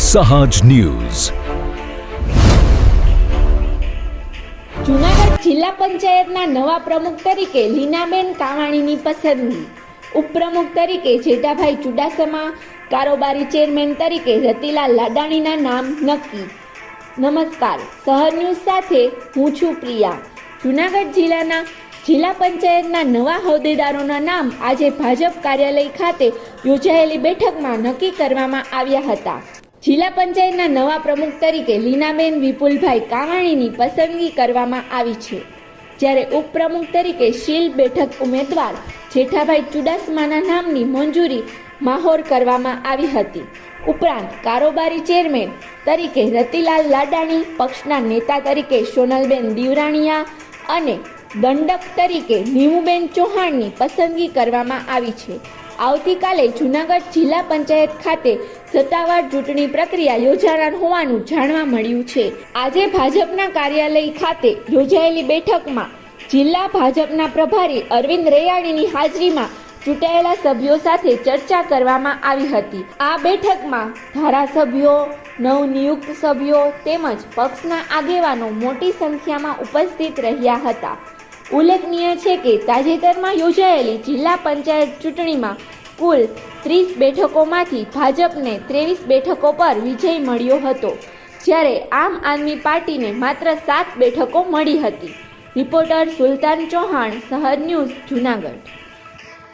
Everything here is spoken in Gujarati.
સહજ ન્યૂઝ. જૂનાગઢ જિલ્લા પંચાયતના નવા પ્રમુખ તરીકે લીનાબેન કાવાણીની પસંદગી. ઉપપ્રમુખ તરીકે જેઠાભાઈ ચુડાસમા, કારોબારી ચેરમેન તરીકે રતિલાલ લાડાણીના નામ નક્કી. નમસ્કાર, સહજ ન્યૂઝ સાથે હું છું પ્રિયા. જૂનાગઢ જિલ્લા પંચાયતના નવા હોદ્દેદારોના નામ આજે ભાજપ કાર્યાલય ખાતે યોજાયેલી બેઠકમાં નક્કી કરવામાં આવ્યા હતા. જિલ્લા પંચાયતના નવા પ્રમુખ તરીકે લીનાબેન વિપુલભાઈ કાવાણીની પસંદગી કરવામાં આવી છે, જ્યારે ઉપપ્રમુખ તરીકે શીલ બેઠક ઉમેદવાર જેઠાભાઈ ચુડાસમાના નામની મંજૂરી માહોર કરવામાં આવી હતી. ઉપરાંત કારોબારી ચેરમેન તરીકે રતિલાલ લાડાણી, પક્ષના નેતા તરીકે સોનલબેન દીવરાણીયા અને દંડક તરીકે નીમુબેન ચૌહાણની પસંદગી કરવામાં આવી છે. આવતીકાલે જૂનાગઢ જિલ્લા પંચાયત ખાતે સત્તાવાર ચૂંટણી પ્રક્રિયા યોજાનાર હોવાનું જાણવા મળ્યું છે. આજે ભાજપના કાર્યાલય ખાતે યોજાયેલી બેઠકમાં જિલ્લા ભાજપના પ્રભારી અરવિંદ રૈયાણીની હાજરીમાં ચૂંટાયેલા સભ્યો સાથે ચર્ચા કરવામાં આવી હતી. આ બેઠકમાં ધારાસભ્યો, નવનિયુક્ત સભ્યો તેમજ પક્ષના આગેવાનો મોટી સંખ્યામાં ઉપસ્થિત રહ્યા હતા. ઉલ્લેખનીય છે કે તાજેતરમાં યોજાયેલી જિલ્લા પંચાયત ચૂંટણીમાં કુલ 30 બેઠકોમાંથી ભાજપને 23 બેઠકો પર વિજય મળ્યો હતો, જ્યારે આમ આદમી પાર્ટીને માત્ર 7 બેઠકો મળી હતી. રિપોર્ટર સુલતાન ચૌહાણ, સહજ ન્યૂઝ, જૂનાગઢ.